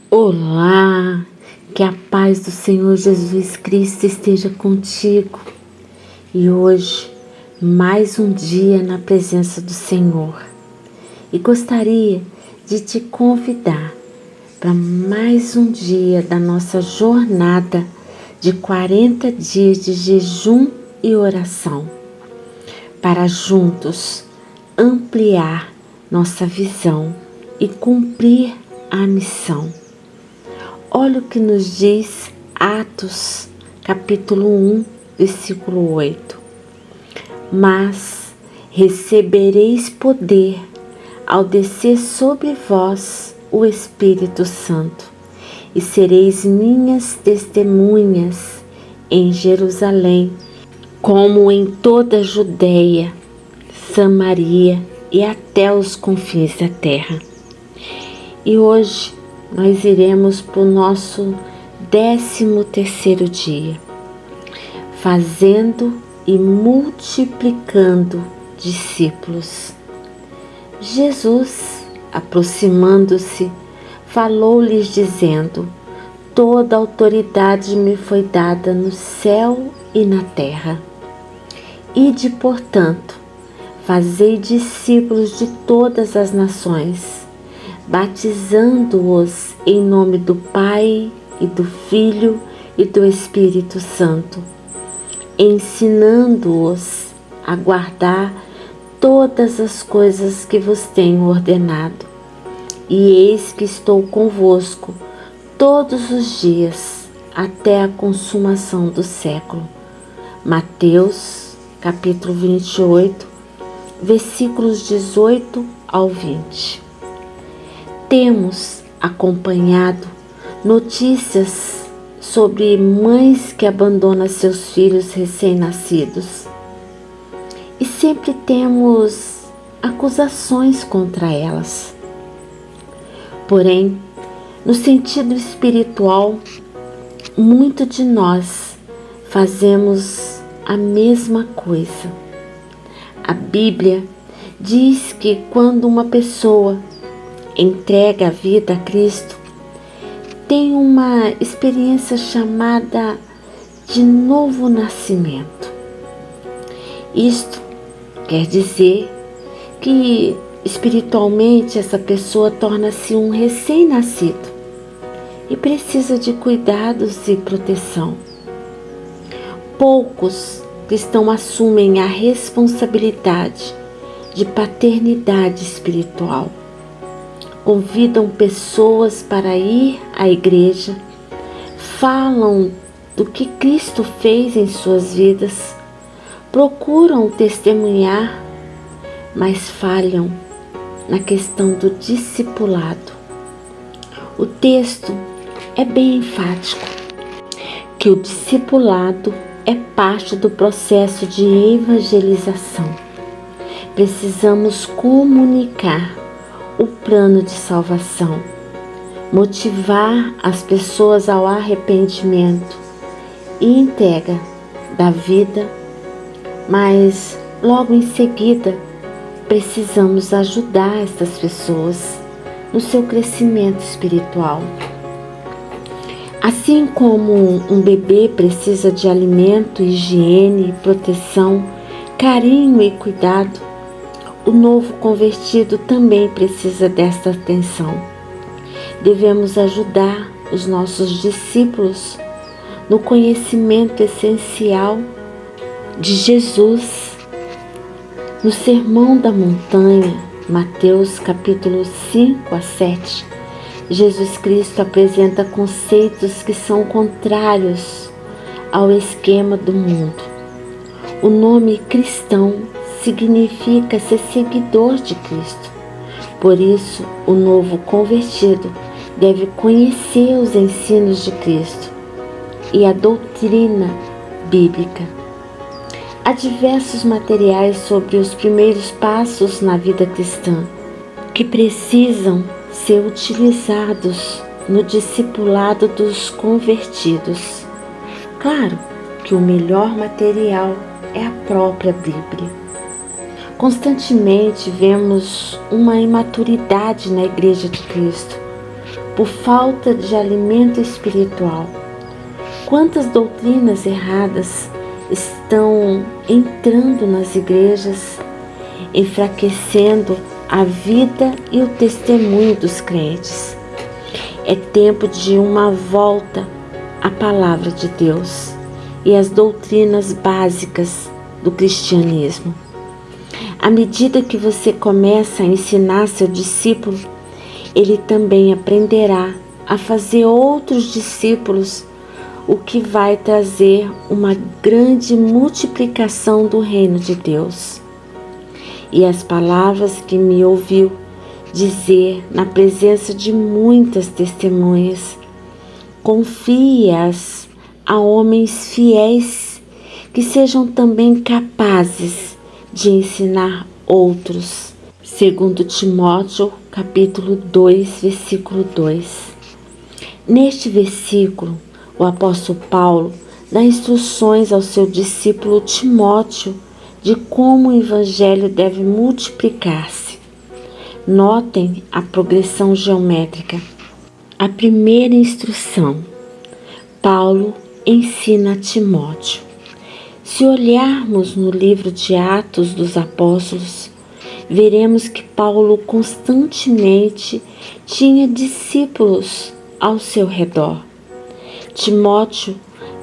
Olá, que a paz do Senhor Jesus Cristo esteja contigo. E hoje, mais um dia na presença do Senhor. E gostaria de te convidar para mais um dia da nossa jornada de 40 dias de jejum e oração, para juntos ampliar nossa visão e cumprir a missão. Olha o que nos diz Atos, capítulo 1, versículo 8. Mas recebereis poder ao descer sobre vós o Espírito Santo, e sereis minhas testemunhas em Jerusalém, como em toda a Judeia, Samaria e até os confins da terra. E hoje nós iremos para o nosso 13º dia, fazendo e multiplicando discípulos. Jesus, aproximando-se, falou-lhes dizendo: toda autoridade me foi dada no céu e na terra. Ide, portanto, fazei discípulos de todas as nações, batizando-os em nome do Pai e do Filho e do Espírito Santo, ensinando-os a guardar todas as coisas que vos tenho ordenado. E eis que estou convosco todos os dias, até a consumação do século. Mateus, capítulo 28, versículos 18 ao 20. Temos acompanhado notícias sobre mães que abandonam seus filhos recém-nascidos. E sempre temos acusações contra elas. Porém, no sentido espiritual, muito de nós fazemos a mesma coisa. A Bíblia diz que quando uma pessoa entrega a vida a Cristo, tem uma experiência chamada de novo nascimento. Isto quer dizer que espiritualmente essa pessoa torna-se um recém-nascido e precisa de cuidados e proteção. Poucos cristãos assumem a responsabilidade de paternidade espiritual. Convidam pessoas para ir à igreja, falam do que Cristo fez em suas vidas, procuram testemunhar, mas falham na questão do discipulado. O texto é bem enfático, que o discipulado é parte do processo de evangelização. Precisamos comunicar o plano de salvação, motivar as pessoas ao arrependimento e entrega da vida, mas logo em seguida precisamos ajudar essas pessoas no seu crescimento espiritual. Assim como um bebê precisa de alimento, higiene, proteção, carinho e cuidado, o novo convertido também precisa desta atenção. Devemos ajudar os nossos discípulos no conhecimento essencial de Jesus. No Sermão da Montanha, Mateus capítulo 5 a 7, Jesus Cristo apresenta conceitos que são contrários ao esquema do mundo. O nome cristão significa ser seguidor de Cristo. Por isso, o novo convertido deve conhecer os ensinos de Cristo e a doutrina bíblica. Há diversos materiais sobre os primeiros passos na vida cristã que precisam ser utilizados no discipulado dos convertidos. Claro que o melhor material é a própria Bíblia. Constantemente vemos uma imaturidade na Igreja de Cristo, por falta de alimento espiritual. Quantas doutrinas erradas estão entrando nas igrejas, enfraquecendo a vida e o testemunho dos crentes. É tempo de uma volta à palavra de Deus e às doutrinas básicas do cristianismo. À medida que você começa a ensinar seu discípulo, ele também aprenderá a fazer outros discípulos, o que vai trazer uma grande multiplicação do reino de Deus. E as palavras que me ouviu dizer na presença de muitas testemunhas, confie-as a homens fiéis que sejam também capazes de ensinar outros. Segundo Timóteo, capítulo 2, versículo 2. Neste versículo, o apóstolo Paulo dá instruções ao seu discípulo Timóteo de como o evangelho deve multiplicar-se. Notem a progressão geométrica. A primeira instrução, Paulo ensina a Timóteo. Se olharmos no livro de Atos dos Apóstolos, veremos que Paulo constantemente tinha discípulos ao seu redor. Timóteo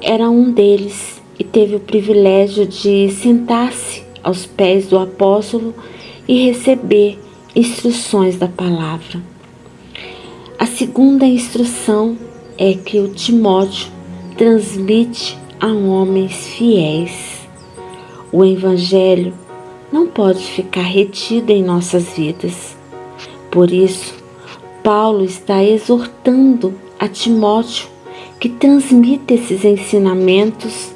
era um deles e teve o privilégio de sentar-se aos pés do apóstolo e receber instruções da palavra. A segunda instrução é que o Timóteo transmite a homens fiéis. O evangelho não pode ficar retido em nossas vidas. Por isso, Paulo está exortando a Timóteo que transmita esses ensinamentos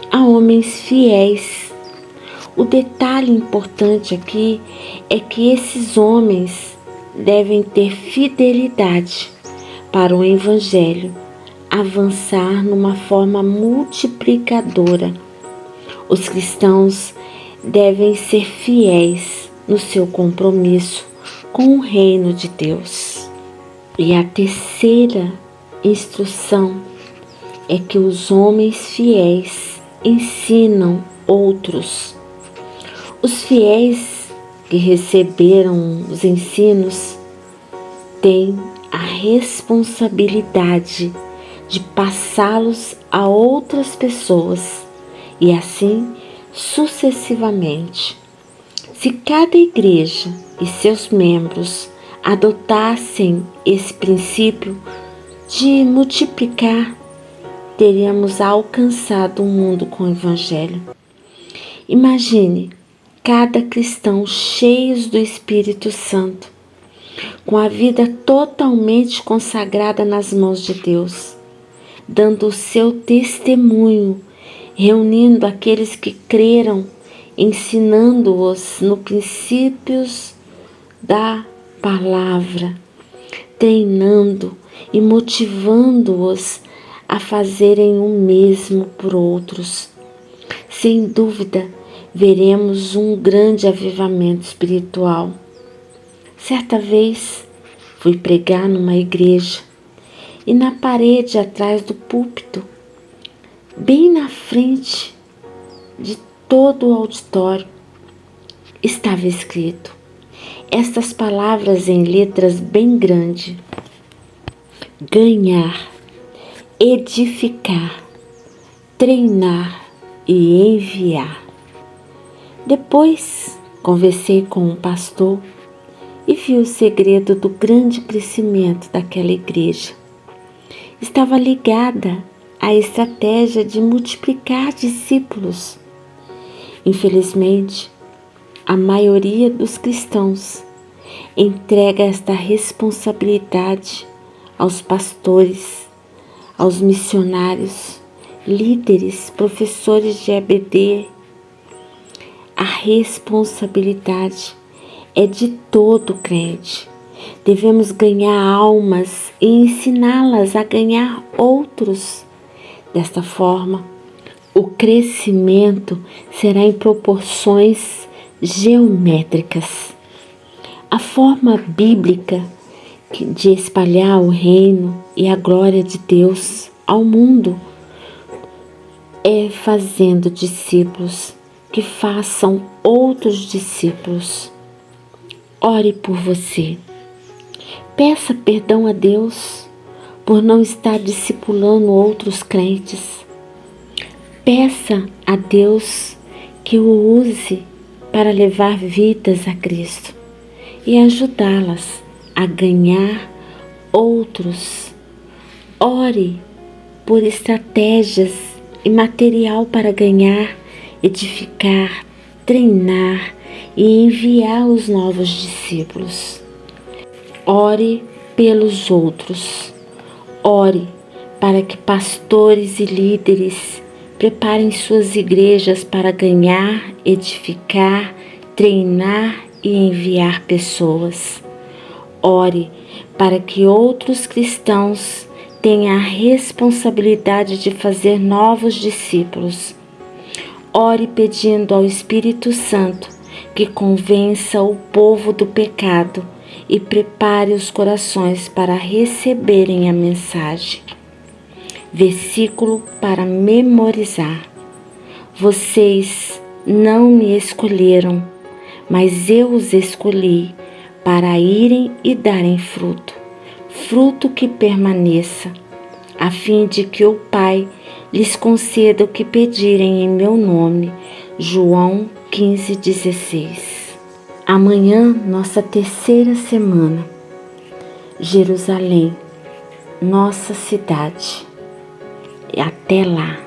a homens fiéis. O detalhe importante aqui é que esses homens devem ter fidelidade para o evangelho avançar numa forma multiplicadora. Os cristãos devem ser fiéis no seu compromisso com o reino de Deus. E a terceira instrução é que os homens fiéis ensinam outros. Os fiéis que receberam os ensinos têm a responsabilidade de passá-los a outras pessoas e assim sucessivamente. Se cada igreja e seus membros adotassem esse princípio de multiplicar, teríamos alcançado o mundo com o evangelho. Imagine cada cristão cheios do Espírito Santo, com a vida totalmente consagrada nas mãos de Deus, dando o seu testemunho, reunindo aqueles que creram, ensinando-os nos princípios da palavra, treinando e motivando-os a fazerem o mesmo por outros. Sem dúvida, veremos um grande avivamento espiritual. Certa vez, fui pregar numa igreja e na parede atrás do púlpito, bem na frente de todo o auditório, estava escrito estas palavras em letras bem grandes: ganhar, edificar, treinar e enviar. Depois conversei com um pastor e vi o segredo do grande crescimento daquela igreja. Estava ligada à estratégia de multiplicar discípulos. Infelizmente, a maioria dos cristãos entrega esta responsabilidade aos pastores, aos missionários, líderes, professores de EBD. A responsabilidade é de todo crente. Devemos ganhar almas e ensiná-las a ganhar outros. Desta forma, o crescimento será em proporções geométricas. A forma bíblica de espalhar o reino e a glória de Deus ao mundo é fazendo discípulos que façam outros discípulos. Ore por você. Peça perdão a Deus por não estar discipulando outros crentes. Peça a Deus que o use para levar vidas a Cristo e ajudá-las a ganhar outros. Ore por estratégias e material para ganhar, edificar, treinar e enviar os novos discípulos. Ore pelos outros. Ore para que pastores e líderes preparem suas igrejas para ganhar, edificar, treinar e enviar pessoas. Ore para que outros cristãos tenham a responsabilidade de fazer novos discípulos. Ore pedindo ao Espírito Santo que convença o povo do pecado e prepare os corações para receberem a mensagem. Versículo para memorizar. Vocês não me escolheram, mas eu os escolhi para irem e darem fruto, fruto que permaneça, a fim de que o Pai lhes conceda o que pedirem em meu nome. João 15:16. Amanhã, nossa terceira semana. Jerusalém, nossa cidade. E até lá.